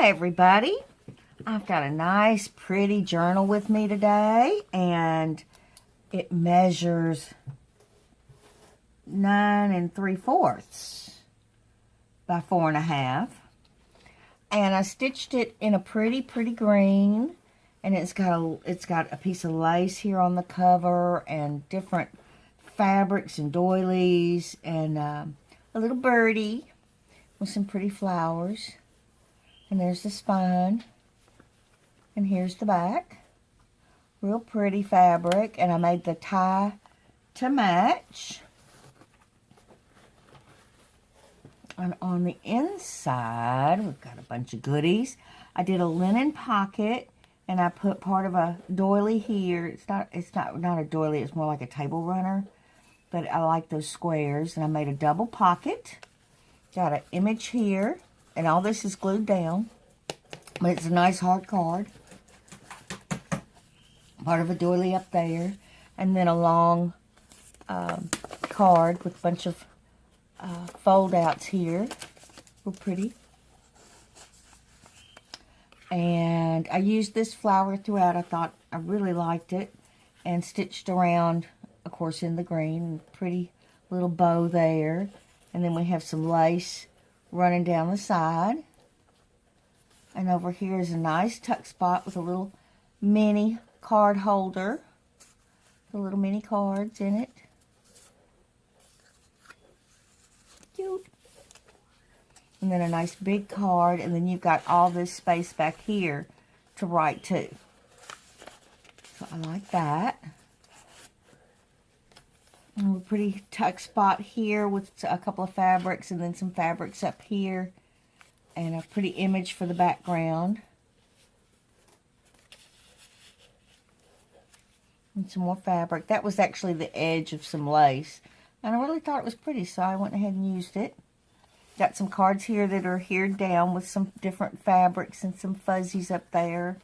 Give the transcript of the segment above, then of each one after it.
Hi everybody. I've got a nice pretty journal with me today, and it measures 9 3/4 by 4.5, and I stitched it in a pretty green, and it's got a piece of lace here on the cover and different fabrics and doilies and a little birdie with some pretty flowers. And there's the spine. And here's the back. Real pretty fabric. And I made the tie to match. And on the inside, we've got a bunch of goodies. I did a linen pocket, and I put part of a doily here. It's not a doily, it's more like a table runner. But I like those squares. And I made a double pocket. Got an image here. And all this is glued down. But it's a nice hard card. Part of a doily up there. And then a long card with a bunch of fold outs here. Real pretty. And I used this flower throughout. I thought I really liked it. And stitched around, of course, in the green. Pretty little bow there. And then we have some lace running down the side. And over here is a nice tuck spot with a little mini card holder. The little mini cards in it. Cute. And then a nice big card. And then you've got all this space back here to write to. So I like that. And a pretty tuck spot here with a couple of fabrics and then some fabrics up here. And a pretty image for the background. And some more fabric. That was actually the edge of some lace. And I really thought it was pretty, so I went ahead and used it. Got some cards here that are hered down with some different fabrics and some fuzzies up there.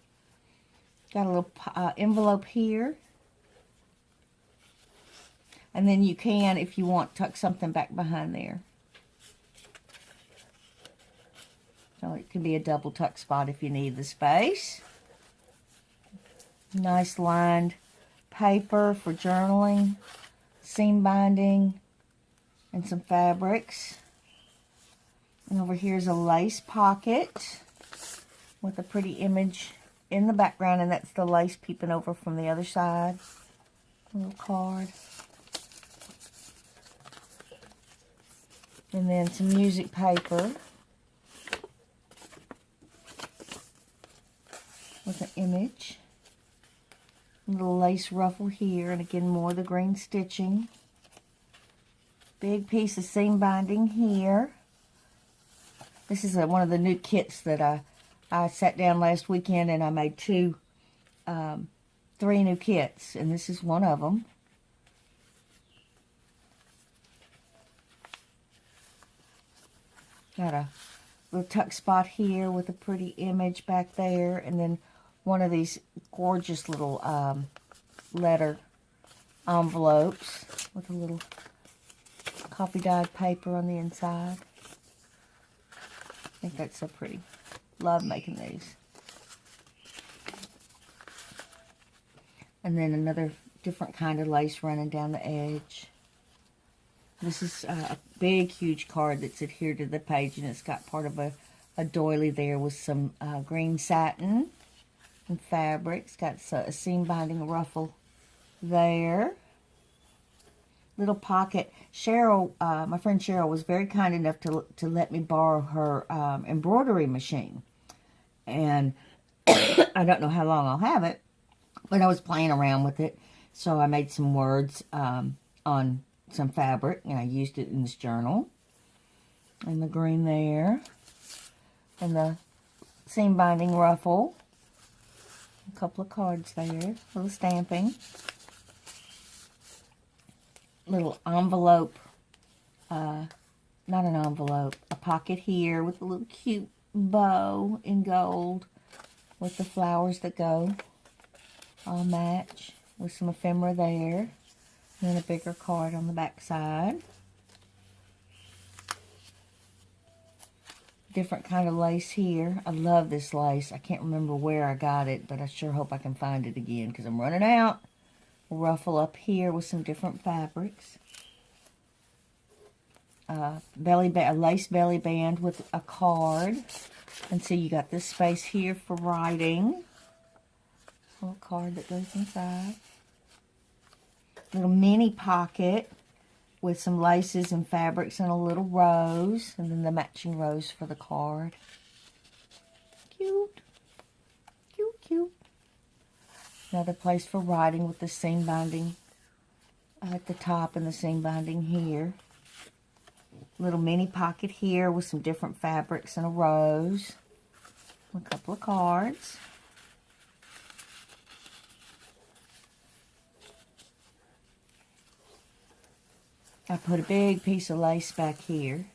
Got a little envelope here. And then you can, if you want, tuck something back behind there. So it can be a double tuck spot if you need the space. Nice lined paper for journaling, seam binding, and some fabrics. And over here is a lace pocket with a pretty image in the background, and that's the lace peeping over from the other side. A little card. And then some music paper with an image. A little lace ruffle here, and again more of the green stitching. Big piece of seam binding here. This is one of the new kits that I sat down last weekend, and I made three new kits, and this is one of them. Got a little tuck spot here with a pretty image back there, and then one of these gorgeous little letter envelopes with a little coffee dyed paper on the inside. I think that's so pretty. Love making these. And then another different kind of lace running down the edge. This is a big, huge card that's adhered to the page, and it's got part of a doily there with some green satin and fabric. It's got a seam binding ruffle there. Little pocket. Cheryl, my friend Cheryl, was very kind enough to let me borrow her embroidery machine. And I don't know how long I'll have it, but I was playing around with it. So I made some words on some fabric, and I used it in this journal. And the green there. And the seam binding ruffle. A couple of cards there. Little stamping. Little envelope. Not an envelope. A pocket here with a little cute bow in gold. With the flowers that go. All match. With some ephemera there. And then a bigger card on the back side. different kind of lace here. I love this lace. I can't remember where I got it, but I sure hope I can find it again because I'm running out. Ruffle up here with some different fabrics. A lace belly band with a card. And so you got this space here for writing. A little card that goes inside. Little mini pocket with some laces and fabrics and a little rose. And then the matching rose for the card. Cute. Cute, cute. Another place for writing with the seam binding at the top and the seam binding here. Little mini pocket here with some different fabrics and a rose. A couple of cards. I put a big piece of lace back here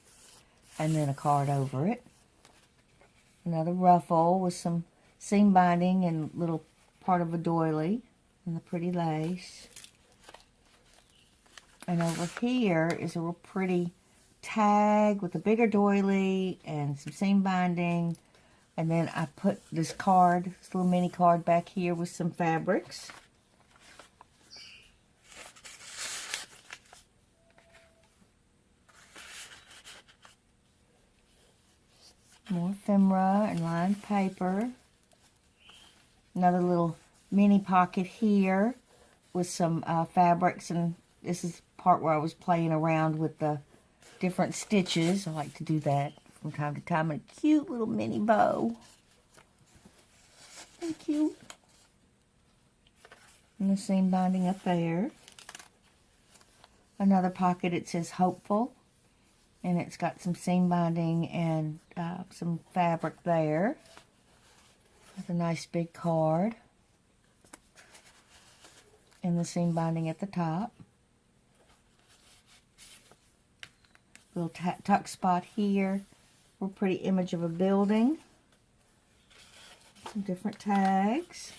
and then a card over it. Another ruffle with some seam binding and little part of a doily and the pretty lace. And over here is a real pretty tag with a bigger doily and some seam binding. And then I put this card, this little mini card back here with some fabrics. More ephemera and lined paper. Another little mini pocket here with some fabrics, and this is the part where I was playing around with the different stitches. I like to do that from time to time. And a cute little mini bow. And cute. And the seam binding up there. Another pocket, it says hopeful. And it's got some seam binding and some fabric there. With a nice big card. And the seam binding at the top. Little tuck spot here. Real pretty image of a building. Some different tags.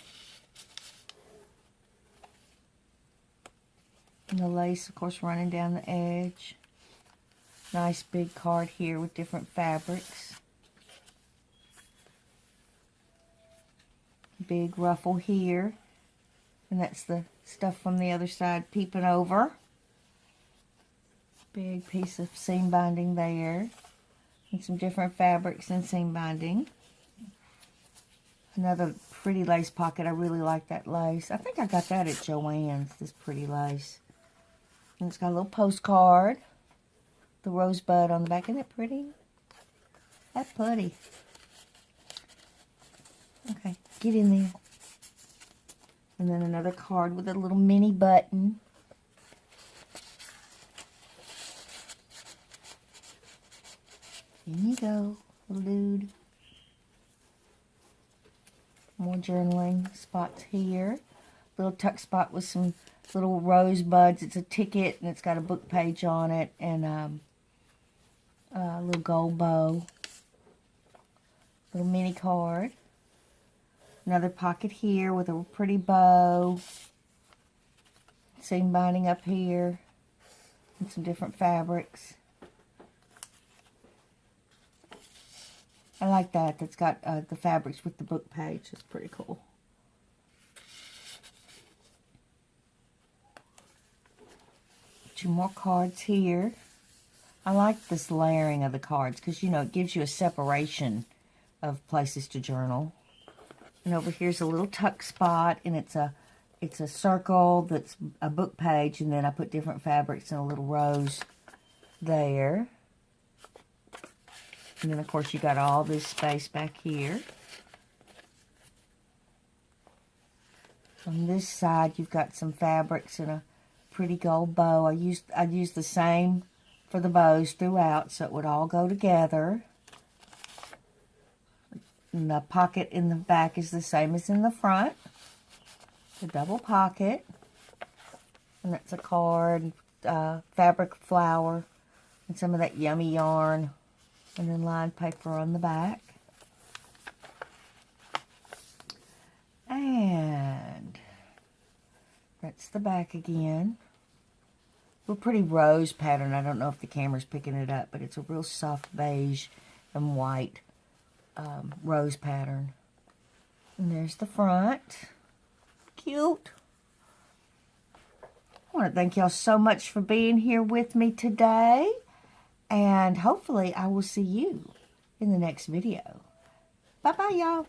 And the lace, of course, running down the edge. Nice big card here with different fabrics. Big ruffle here. And that's the stuff from the other side peeping over. Big piece of seam binding there. And some different fabrics and seam binding. Another pretty lace pocket. I really like that lace. I think I got that at Joann's, this pretty lace. And it's got a little postcard. The rosebud on the back. Isn't that pretty? That's pretty. Okay, get in there. And then another card with a little mini button. In you go, little dude. More journaling spots here. Little tuck spot with some little rosebuds. It's a ticket and it's got a book page on it and a little gold bow. Little mini card. Another pocket here with a pretty bow. Seam binding up here. And some different fabrics. I like that. That's got the fabrics with the book page. It's pretty cool. Two more cards here. I like this layering of the cards because, you know, it gives you a separation of places to journal. And over here's a little tuck spot, and it's a circle that's a book page, and then I put different fabrics and a little rose there. And then, of course, you got all this space back here. On this side, you've got some fabrics and a pretty gold bow. I used the same for the bows throughout, so it would all go together. And the pocket in the back is the same as in the front. The double pocket. And that's a card, fabric flower, and some of that yummy yarn. And then lined paper on the back. And that's the back again. A pretty rose pattern. I don't know if the camera's picking it up, but it's a real soft beige and white rose pattern. And there's the front. Cute. I want to thank y'all so much for being here with me today. And hopefully I will see you in the next video. Bye-bye, y'all.